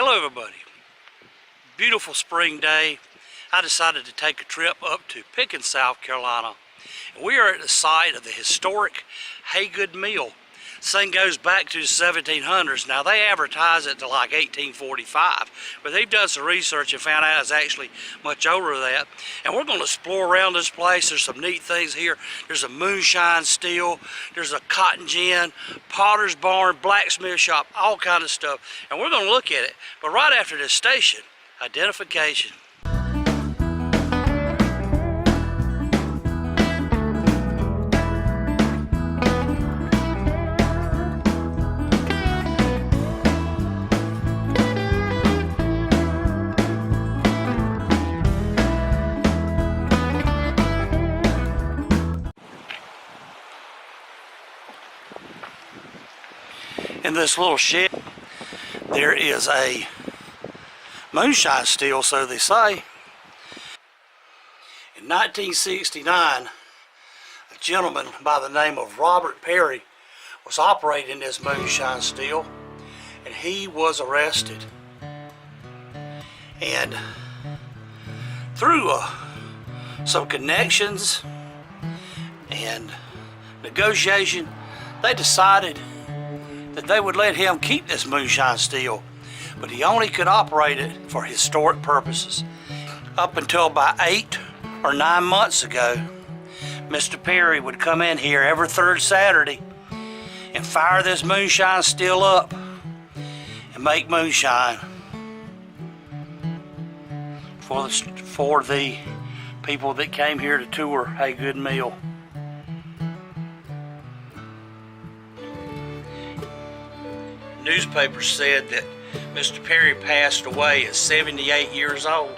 Hello everybody. Beautiful spring day. I decided to take a trip up to Pickens, South Carolina. We are at the site of the historic Haygood Mill. This thing goes back to the 1700s. Now they advertise it to like 1845, but they've done some research and found out it's actually much older than that. And we're going to explore around this place. There's some neat things here. There's a moonshine still, there's a cotton gin, potter's barn, blacksmith shop, all kind of stuff. And we're going to look at it. But right after this station, identification. In this little shed, there is a moonshine still, so they say. In 1969, a gentleman by the name of Robert Perry was operating this moonshine still, and he was arrested. And through some connections and negotiation, they decided that they would let him keep this moonshine still, but he only could operate it for historic purposes. Up until about 8 or 9 months ago, Mr. Perry would come in here every third Saturday and fire this moonshine still up and make moonshine for the people that came here to tour Haygood Mill. Newspapers said that Mr. Perry passed away at 78 years old,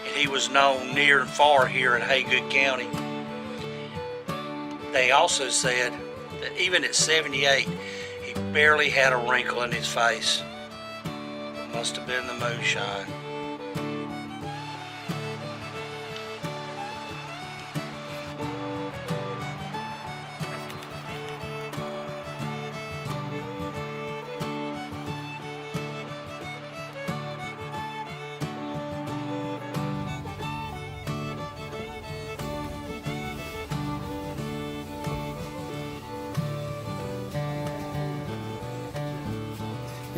and he was known near and far here in Haygood County. They also said that even at 78, he barely had a wrinkle in his face. It must have been the moonshine.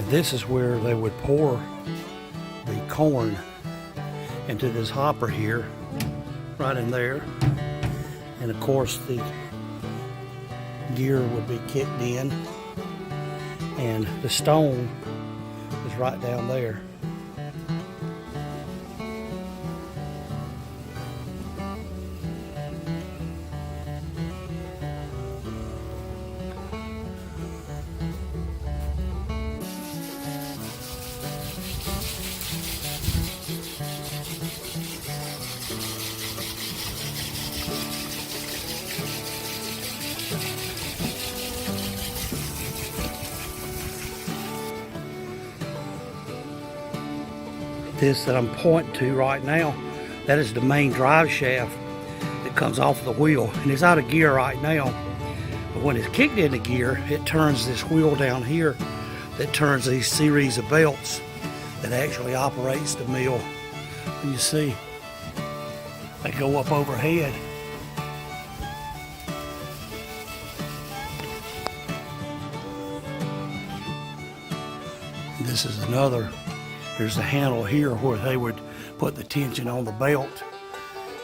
This is where they would pour the corn into this hopper here, right in there. And of course the gear would be kicked in, and the stone is right down there. This that I'm pointing to right now, that is the main drive shaft that comes off the wheel, and it's out of gear right now. But when it's kicked into gear, it turns this wheel down here that turns these series of belts that actually operates the mill. And you see, they go up overhead. This is another. There's a handle here where they would put the tension on the belt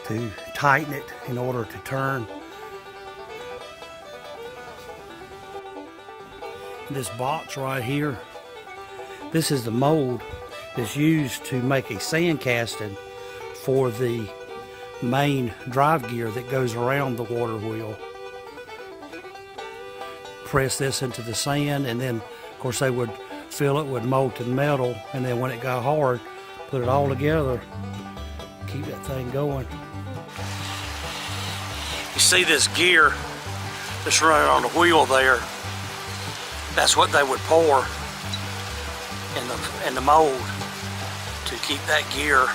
to tighten it in order to turn. This box right here, this is the mold that's used to make a sand casting for the main drive gear that goes around the water wheel. Press this into the sand, and then of course they would fill it with molten metal, and then when it got hard, put it all together, keep that thing going. You see this gear that's running on the wheel there? That's what they would pour in the mold to keep that gear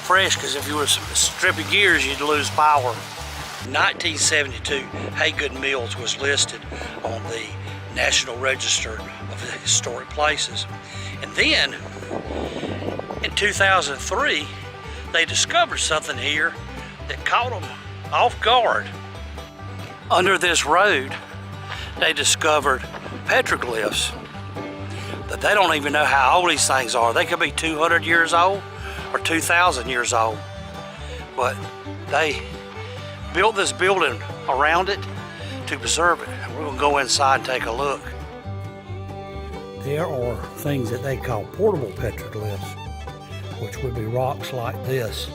fresh, because if you were stripping gears, you'd lose power. In 1972, Haygood Mills was listed on the National Register of Historic Places. And then in 2003, they discovered something here that caught them off guard. Under this road, they discovered petroglyphs that they don't even know how old these things are. They could be 200 years old or 2,000 years old. But they built this building around it to preserve it. We're gonna go inside and take a look. There are things that they call portable petroglyphs, which would be rocks like this.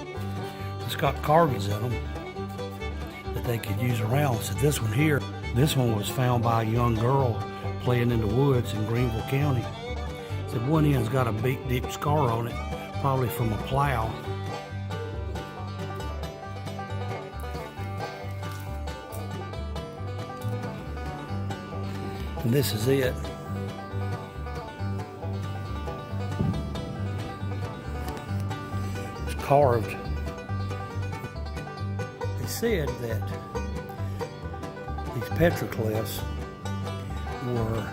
It's got carvings in them that they could use around. So this one here, this one was found by a young girl playing in the woods in Greenville County. So one end's got a big deep scar on it, probably from a plow. And this is it. It's carved. They said that these petroglyphs were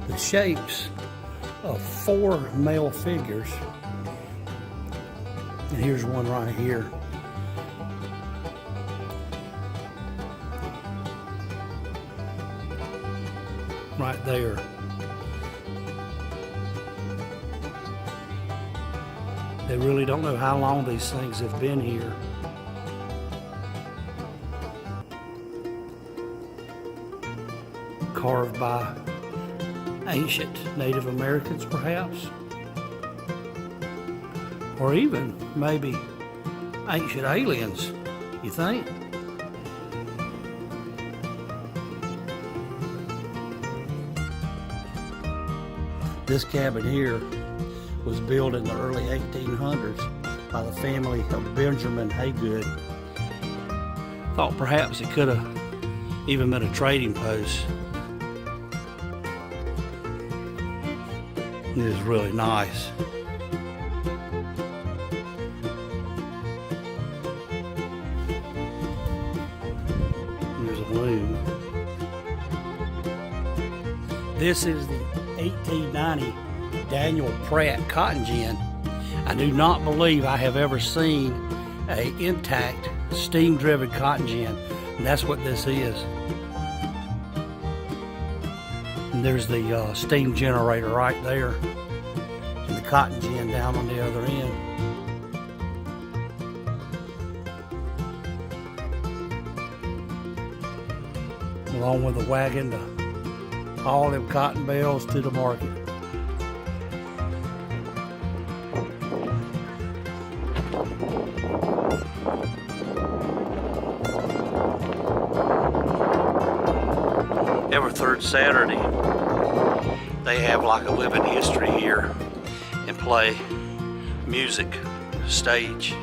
the shapes of 4 male figures. And here's one right here. Right there. They really don't know how long these things have been here. Carved by ancient Native Americans, perhaps, or even maybe ancient aliens, you think? This cabin here was built in the early 1800s by the family of Benjamin Haygood. Thought perhaps it could have even been a trading post. It is really nice. There's a loom. This is the 1890 Daniel Pratt cotton gin. I do not believe I have ever seen an intact steam-driven cotton gin, and that's what this is. And there's the steam generator right there, and the cotton gin down on the other end. Along with the wagon to haul them cotton bales to the market. Every third Saturday, they have like a living history here and play music, stage.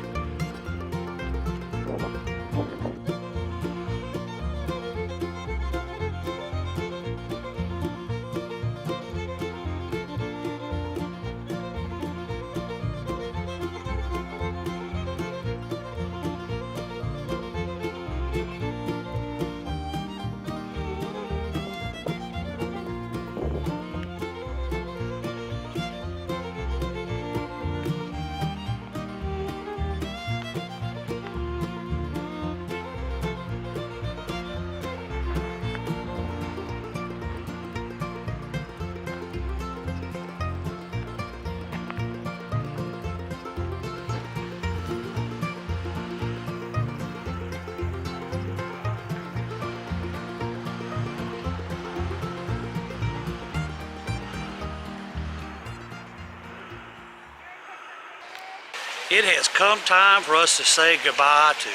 It has come time for us to say goodbye to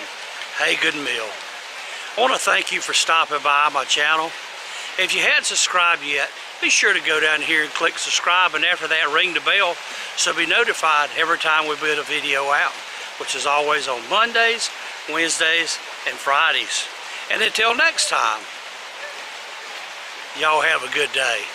Haygood Mill. I want to thank you for stopping by my channel. If you hadn't subscribed yet, be sure to go down here and click subscribe, and after that ring the bell so be notified every time we put a video out, which is always on Mondays, Wednesdays, and Fridays. And until next time, y'all have a good day.